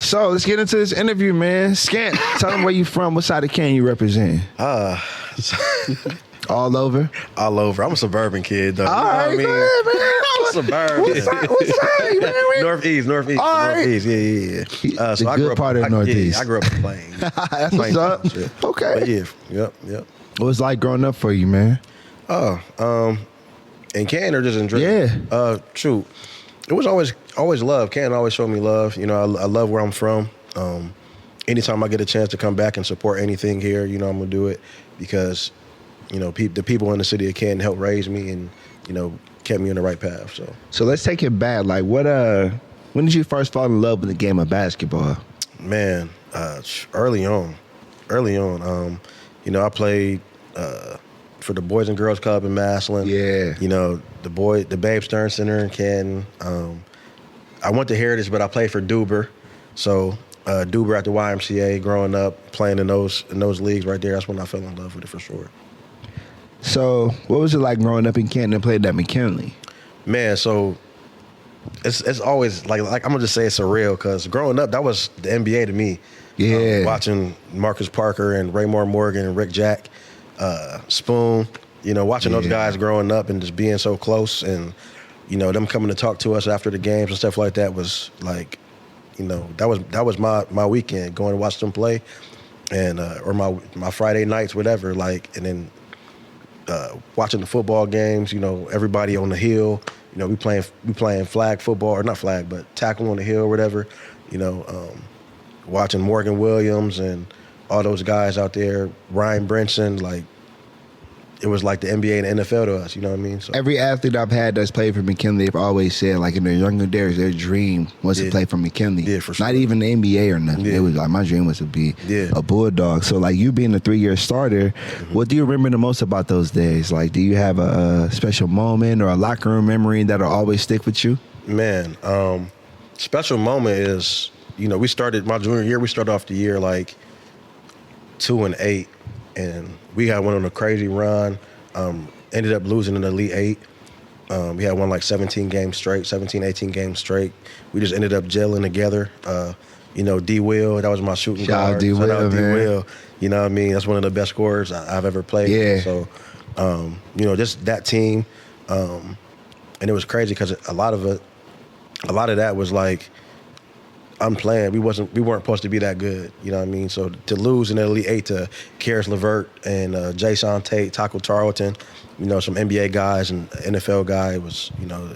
So let's get into this interview, man. Scamp, tell them where you from. What side of Canton you represent? All over? All over. I'm a suburban kid, though. All right, you know go ahead, man. I'm suburban. What side, man? Northeast. All right. Northeast, yeah. The good part of the Northeast. I grew up in Plains. That's what's up. Okay. But yeah, yep. What was it like growing up for you, man? In Canton or just in Dresden? Yeah. Shoot. It was always love. Canton always showed me love. You know, I love where I'm from. Anytime I get a chance to come back and support anything here, you know, I'm going to do it because, you know, the people in the city of Canton helped raise me and, you know, kept me on the right path. So let's take it back. Like, when did you first fall in love with the game of basketball? Man, early on. You know, I played for the Boys and Girls Club in Massillon. Yeah. You know, the Babe Stern Center in Canton. I went to Heritage, but I played for Duber. So Duber at the YMCA, growing up, playing in those leagues right there, that's when I fell in love with it for sure. So what was it like growing up in Canton and playing at McKinley? Man, so it's always like I'm gonna just say it's surreal because growing up that was the NBA to me. Yeah, watching Marcus Parker and Raymore Morgan and Rick Jack, Spoon. You know, watching those guys growing up and just being so close, and you know them coming to talk to us after the games and stuff like that was like, you know, that was my weekend going to watch them play, and or my Friday nights whatever like, and then watching the football games. You know, everybody on the hill. You know, we playing flag football, or not flag, but tackle on the hill or whatever. You know, watching Morgan Williams and all those guys out there, Ryan Brinson, like it was like the NBA and the NFL to us, you know what I mean? So every athlete I've had that's played for McKinley, they've always said, like in their younger days, their dream was to play for McKinley. Yeah, for sure. Not even the NBA or nothing. It was like, my dream was to be a Bulldog. So like you being a 3-year starter, what do you remember the most about those days? Like, do you have a special moment or a locker room memory that'll always stick with you? Man, special moment is, you know, my junior year, we started off the year like 2-8. And we had one on a crazy run, ended up losing in the Elite 8. We had won like 17, 18 games straight. We just ended up gelling together. You know, D-Will, that was my shooting guard. Shout out D-Will. You know what I mean? That's one of the best scorers I've ever played. Yeah. So, you know, just that team. And it was crazy because a lot of that was like, unplanned. We weren't supposed to be that good. You know what I mean? So to lose in the Elite 8 to Karis LeVert and Jason Tate, Taco Tarleton, you know, some NBA guys and NFL guy was, you know,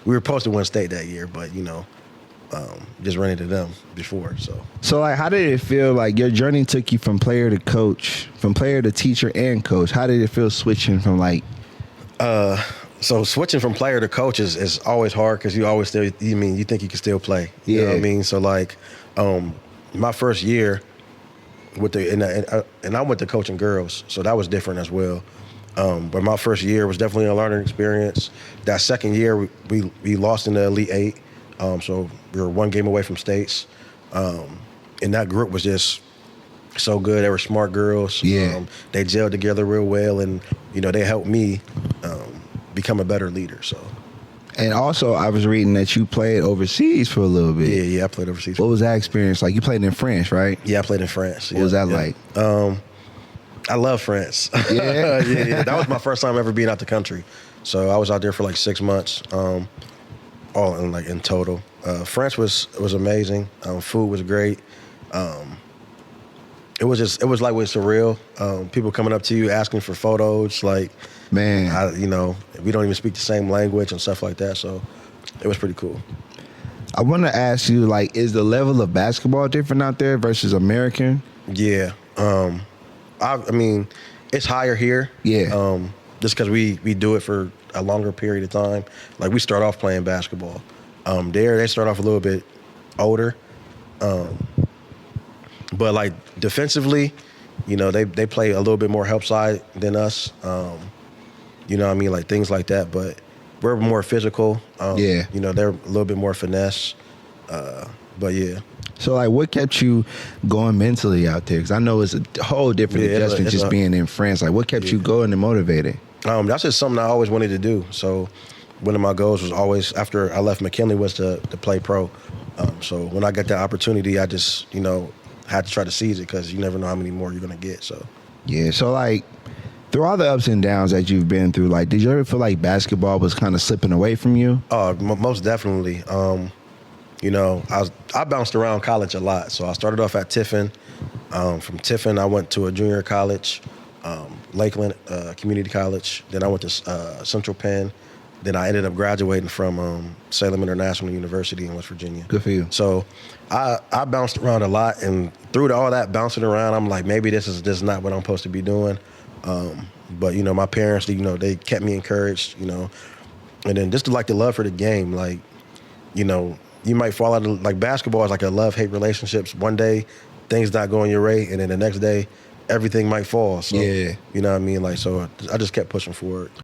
we were supposed to win state that year, but you know, just ran into them before. So like, how did it feel? Like your journey took you from player to coach, from player to teacher and coach. How did it feel switching from like? So switching from player to coach is always hard because you always still, you think you can still play. You know what I mean? So like, my first year and I went to coaching girls, so that was different as well. But my first year was definitely a learning experience. That second year, we lost in the Elite 8, so we were one game away from states. And that group was just so good. They were smart girls. Yeah. They gelled together real well, and you know they helped me become a better leader. So. And also, I was reading that you played overseas for a little bit. Yeah, I played overseas. What was that experience like? You played in France, right? Yeah, I played in France. What was that like? I love France. Yeah? yeah. That was my first time ever being out the country. So I was out there for like 6 months, all in total. France was amazing. Food was great. It was like surreal. People coming up to you asking for photos, like, man, we don't even speak the same language and stuff like that. So it was pretty cool. I want to ask you, like, is the level of basketball different out there versus American? Yeah. I mean, it's higher here. Yeah. Just because we do it for a longer period of time. Like, we start off playing basketball. There, they start off a little bit older. But, like, defensively, they play a little bit more help side than us. You know what I mean? Like, things like that. But we're more physical. Yeah. They're a little bit more finesse. But, yeah. So, like, what kept you going mentally out there? Because I know it's a whole different adjustment just being in France. Like, what kept you going and motivated? That's just something I always wanted to do. So one of my goals was always, after I left McKinley, was to play pro. So when I got that opportunity, I just, had to try to seize it because you never know how many more you're going to get. So Yeah, so like through all the ups and downs that you've been through, like did you ever feel like basketball was kind of slipping away from you? most definitely. I bounced around college a lot. So I started off at Tiffin. From Tiffin, I went to a junior college, Lakeland Community College. Then I went to Central Penn. Then I ended up graduating from Salem International University in West Virginia. Good for you. So I bounced around a lot, and through all that bouncing around, I'm like, maybe this is not what I'm supposed to be doing. But my parents, they kept me encouraged, and then just like the love for the game, like, you might fall out of, like, basketball is like a love-hate relationships. One day, things not going your way, and then the next day, everything might fall. So, yeah. you know what I mean? Like, so I just kept pushing forward.